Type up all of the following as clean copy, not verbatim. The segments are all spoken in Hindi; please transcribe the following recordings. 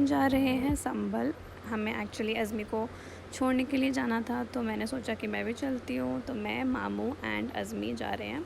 जा रहे हैं संभल। हमें एक्चुअली अज़मी को छोड़ने के लिए जाना था, तो मैंने सोचा कि मैं भी चलती हूँ। तो मैं, मामू एंड अज़मी जा रहे हैं,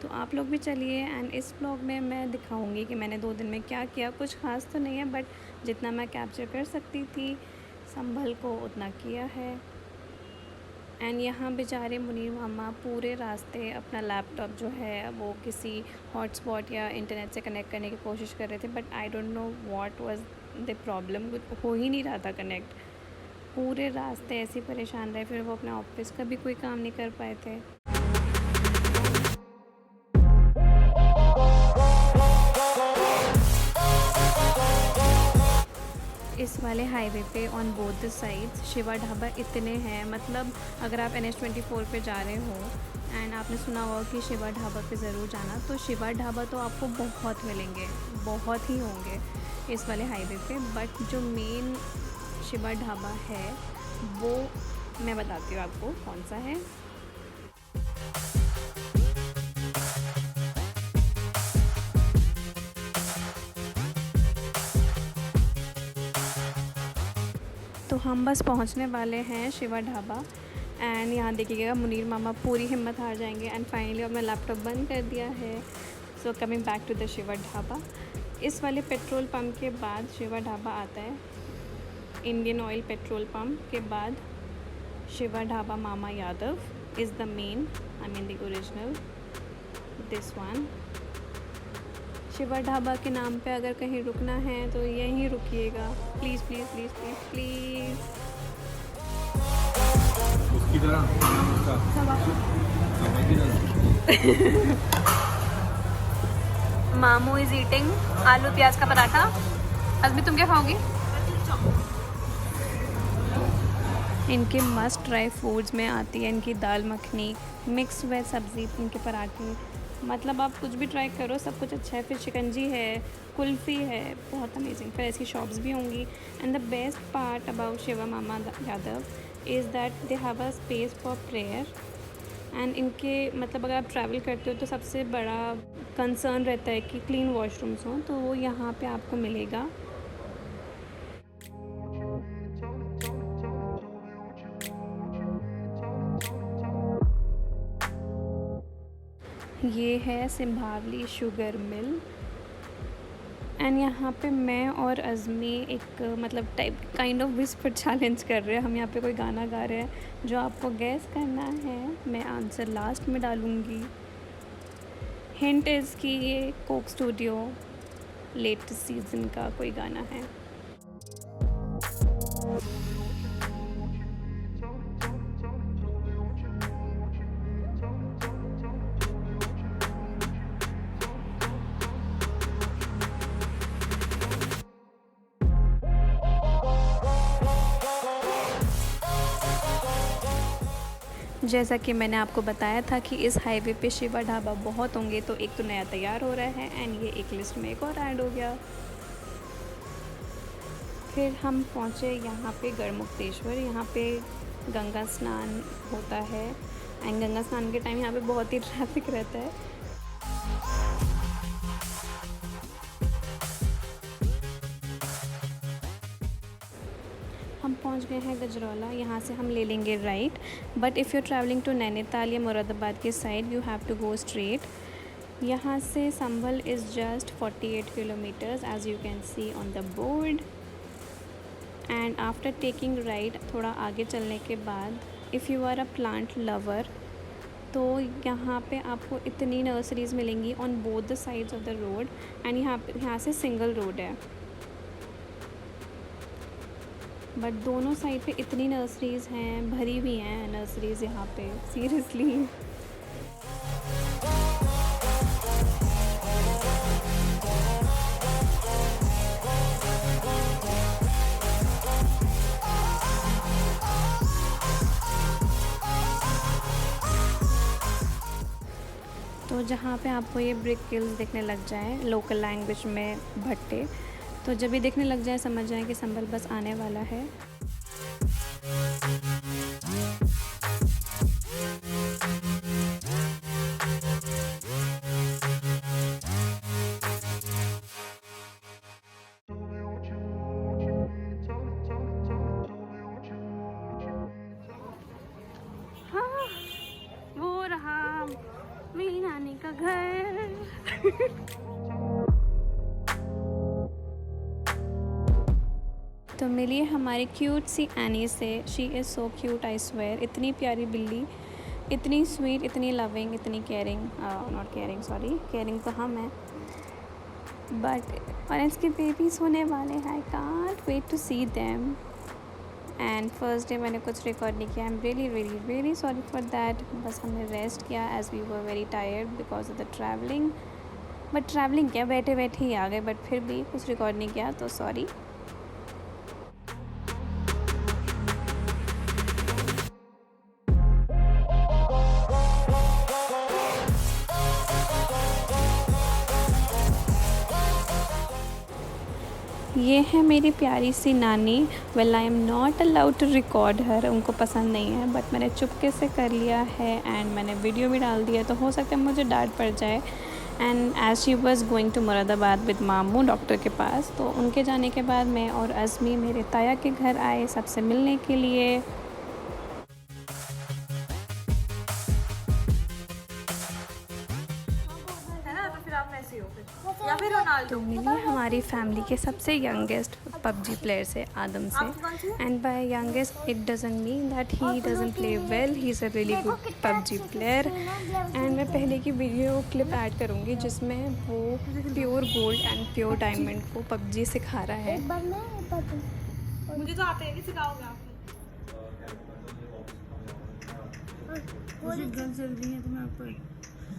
तो आप लोग भी चलिए। एंड इस व्लॉग में मैं दिखाऊंगी कि मैंने 2 दिन में क्या किया। कुछ ख़ास तो नहीं है, बट जितना मैं कैप्चर कर सकती थी संभल को उतना किया है। एंड यहाँ बेचारे मुनीर मामा पूरे रास्ते अपना लैपटॉप जो है वो किसी हॉटस्पॉट या इंटरनेट से कनेक्ट करने की कोशिश कर रहे थे, but I don't know what was the problem, हो ही नहीं रहा था कनेक्ट। पूरे रास्ते ऐसे ही परेशान रहे, फिर वो अपने ऑफिस का भी कोई काम नहीं कर पाए थे। इस वाले हाईवे पे on both the sides Shiva dhaba इतने हैं, मतलब अगर आप NH24 पे जा रहे हो एंड आपने सुना होगा कि शिवा ढाबा पे ज़रूर जाना, तो शिवा ढाबा तो आपको बहुत मिलेंगे, बहुत ही होंगे इस वाले हाईवे पे। बट जो मेन शिवा ढाबा है वो मैं बताती हूँ आपको कौन सा है। तो हम बस पहुंचने वाले हैं शिवा ढाबा। एंड यहाँ देखिएगा मुनीर मामा पूरी हिम्मत हार जाएंगे। एंड फाइनली अपना लैपटॉप बंद कर दिया है। So coming back to the Shiva Dhaba. इस वाले पेट्रोल पंप के बाद शिवा ढाबा आता है। इंडियन ऑयल पेट्रोल पंप के बाद शिवा ढाबा मामा Yadav is the main, I mean the original, this one. Shiva dhaba के नाम पे अगर कहीं रुकना है तो यहीं रुकिएगा, please please please please please. उसकी तरह मामू इज़ ईटिंग आलू प्याज का पराठा। अज़मी तुम क्या खाओगी? इनके मस्ट ट्राई फूड्स में आती है इनकी दाल मखनी, मिक्स वेज सब्ज़ी, इनके पराठे, मतलब आप कुछ भी ट्राई करो सब कुछ अच्छा है। फिर शिकंजी है, कुल्फ़ी है, बहुत अमेजिंग। फिर ऐसी शॉप्स भी होंगी। And the best part about Shiva mama Yadav is that they have a space for prayer. And इनके मतलब अगर आप ट्रैवल करते हो तो सबसे बड़ा कंसर्न रहता है कि क्लीन वॉशरूम्स हों, तो वो यहाँ पे आपको मिलेगा। ये है सिंभावली शुगर मिल। एंड यहाँ पे मैं और अज़मी एक मतलब type kind of whisper challenge कर रहे हैं। हम यहाँ पे कोई गाना गा रहे हैं जो आपको गैस करना है। मैं आंसर लास्ट में डालूँगी। हिंट इज़ कि ये कोक स्टूडियो लेटेस्ट सीज़न का कोई गाना है। जैसा कि मैंने आपको बताया था कि इस हाईवे पे शिवा ढाबा बहुत होंगे, तो एक तो नया तैयार हो रहा है एंड ये एक लिस्ट में एक और ऐड हो गया। फिर हम पहुँचे यहाँ पे गढ़मुक्तेश्वर। यहाँ पे गंगा स्नान होता है एंड गंगा स्नान के टाइम यहाँ पे बहुत ही ट्रैफिक रहता है। हम पहुंच गए हैं गजरौला। यहाँ से हम ले लेंगे right, but if you travelling to Nainital या मुरादाबाद के side you have to go straight. यहाँ से Sambhal is just 48 kilometres as you can see on the board. And after taking right थोड़ा आगे चलने के बाद if you are a plant lover तो यहाँ पे आपको इतनी नर्सरीज़ मिलेंगी on both the sides of the road. And यहाँ से सिंगल रोड है, बट दोनों साइड पे इतनी नर्सरीज़ हैं, भरी हुई हैं नर्सरीज़ यहाँ पे, सीरियसली। तो जहाँ पे आपको ये ब्रिक किल्स दिखने लग जाए, लोकल लैंग्वेज में भट्टे, तो जब ये दिखने लग जाए समझ जाएं कि संभल बस आने वाला है। तो मिलिए हमारी क्यूट सी एनी से। She is so cute, I swear. इतनी प्यारी बिल्ली, इतनी स्वीट, इतनी लविंग, इतनी caring, not caring, sorry, caring तो हम हैं, बट और इसके बेबीज़ होने वाले हैं। I can't wait to see them. And first day मैंने कुछ रिकॉर्ड नहीं किया। I am really really really sorry for that. बस हमने रेस्ट किया as we were very tired because of the travelling. But travelling क्या, बैठे बैठे ही आ गए, बट फिर भी कुछ रिकॉर्ड नहीं किया, तो सॉरी। ये है मेरी प्यारी सी नानी। Well I am not allowed to record her, उनको पसंद नहीं है, बट मैंने चुपके से कर लिया है एंड मैंने वीडियो भी डाल दिया, तो हो सकता है मुझे डांट पड़ जाए। And as she was going to Moradabad with मामू डॉक्टर के पास, तो उनके जाने के बाद मैं और अज़मी मेरे ताया के घर आए सबसे मिलने के लिए। तो मिली हमारी फैमिली के सबसे यंगेस्ट पबजी प्लेयर से, आदम से। And by youngest it doesn't mean that he doesn't play well, he is a really good PUBG player. And मैं पहले की वीडियो क्लिप ऐड करूँगी जिसमें वो pure gold and pure diamond को पबजी सिखा रहा है। मुझे तो आते हैं कि सिखाओगे आप? मुझे गन चल रही है तुम्हें ऊपर।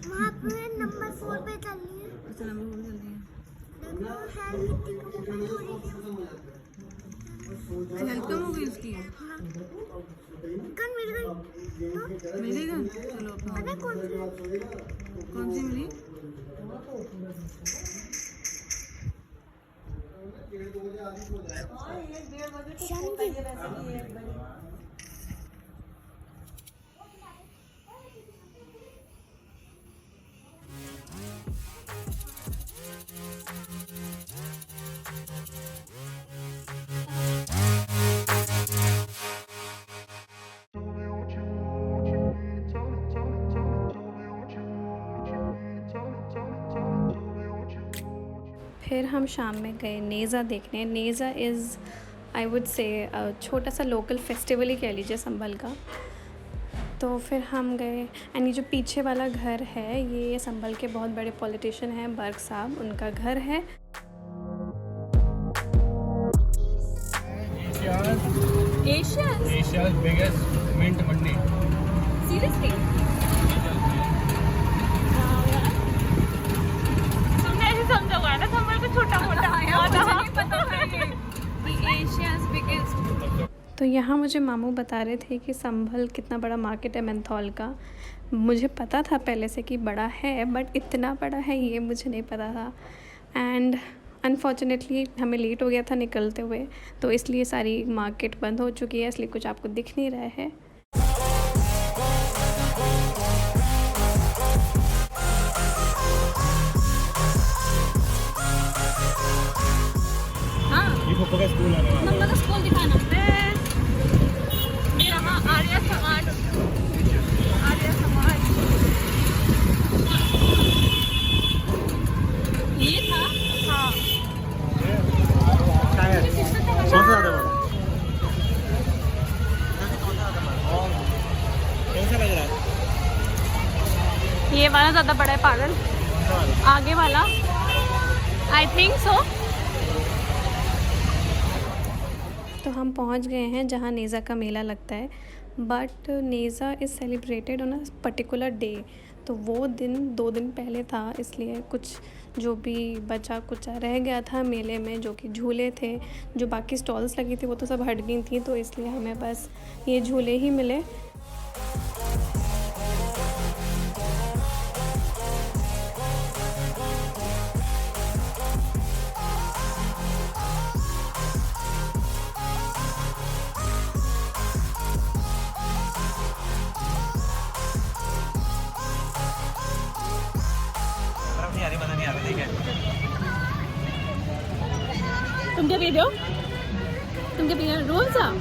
वहाँ पे नंबर 4 पे चल रही है। अच्छा, नंबर 4 पे चल रही है। देखो हेल्थ कितनी कम हो रही है। हेल्थ कम हो गई उसकी? गन मिल गई। मिलेगा? चलो अपना। अरे कौन सी मिली? फिर हम शाम में गए नेज़ा देखने। Neza is I would say छोटा सा लोकल फेस्टिवल ही कह लीजिए संभल का। तो फिर हम गए एंड ये जो पीछे वाला घर है ये संभल के बहुत बड़े पॉलिटिशियन हैं, बर्ग साहब, उनका घर है। Asia's biggest mint मंडी। सीरियसली? तुमने ऐसे समझा हुआ है ना, संभल को छोटा मोटा आया, मुझे नहीं पता था ये कि एशियाज़ बिगेस्ट। तो यहाँ मुझे मामू बता रहे थे कि संभल कितना बड़ा मार्केट है मेंथोल का। मुझे पता था पहले से कि बड़ा है, बट इतना बड़ा है ये मुझे नहीं पता था। एंड अनफॉर्चुनेटली हमें लेट हो गया था निकलते हुए, तो इसलिए सारी मार्केट बंद हो चुकी है, इसलिए कुछ आपको दिख नहीं रहा है। का स्कूल आने वाला है। मम्मा का स्कूल दिखाना है। ये रहा आर्या समाज, आर्या समाज ये था। हाँ, शायद कौन सा ज़्यादा बड़ा? कौन सा लग रहा है? ये वाला ज़्यादा बड़ा है पागल, आगे वाला आई थिंक सो। तो हम पहुंच गए हैं जहां नेज़ा का मेला लगता है, but Neza is celebrated on a particular day. तो वो दिन 2 दिन पहले था, इसलिए कुछ जो भी बचा कुचा रह गया था मेले में, जो कि झूले थे, जो बाकी स्टॉल्स लगी थी वो तो सब हट गई थी, तो इसलिए हमें बस ये झूले ही मिले। तुम क्या पी रहे हो? तुम क्या पी रहे हो? रोल सा?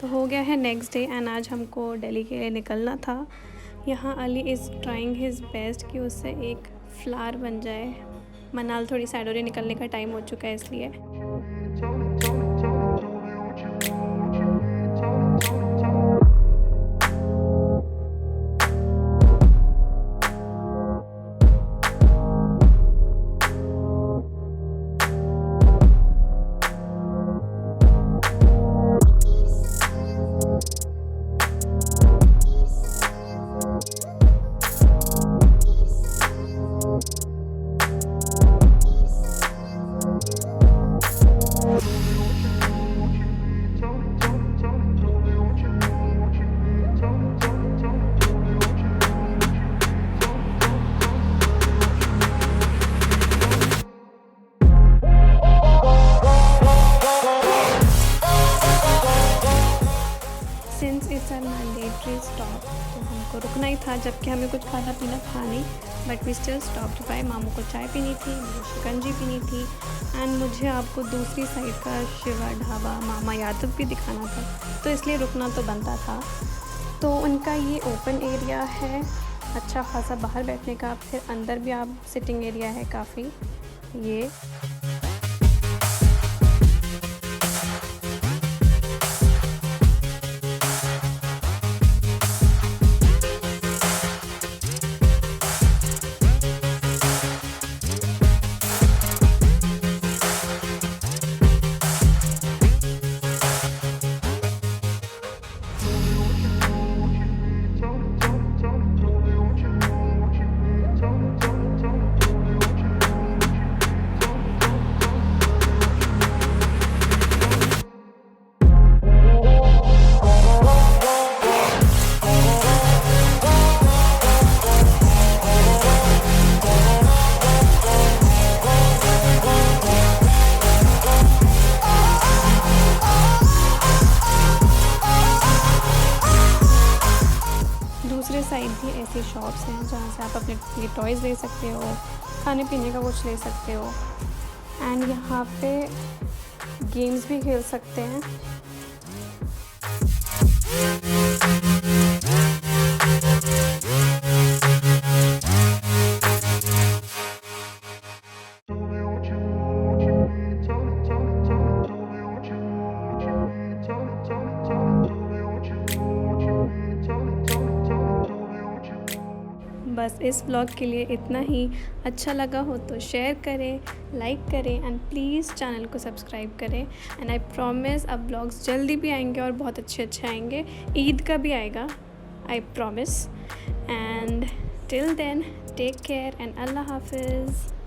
तो हो गया है नेक्स्ट डे एंड आज हमको दिल्ली के लिए निकलना था। यहाँ Ali is trying his best कि उससे एक फ्लावर बन जाए। मनाल थोड़ी साइडोरी निकलने का टाइम हो चुका है इसलिए। Since it's a mandatory stop तो हमको रुकना ही था, जबकि हमें कुछ खाना पीना था नहीं, but we still stopped by. मामू को चाय पीनी थी, मुझे शिकंजी पीनी थी, एंड मुझे आपको दूसरी साइड का शिवा ढाबा मामा यादव भी दिखाना था, तो इसलिए रुकना तो बनता था। तो उनका ये ओपन एरिया है, अच्छा खासा बाहर बैठने का, फिर अंदर भी आप सिटिंग एरिया है काफ़ी। ये दूसरे साइड भी ऐसी शॉप्स हैं जहाँ से आप अपने लिए टॉयज़ ले सकते हो, खाने पीने का कुछ ले सकते हो, एंड यहाँ पे गेम्स भी खेल सकते हैं। बस इस ब्लॉग के लिए इतना ही। अच्छा लगा हो तो शेयर करें, लाइक करें, एंड प्लीज़ चैनल को सब्सक्राइब करें। एंड आई प्रॉमिस अब ब्लॉग्स जल्दी भी आएंगे और बहुत अच्छे आएंगे। ईद का भी आएगा, I promise. And till then take care and Allah हाफिज़।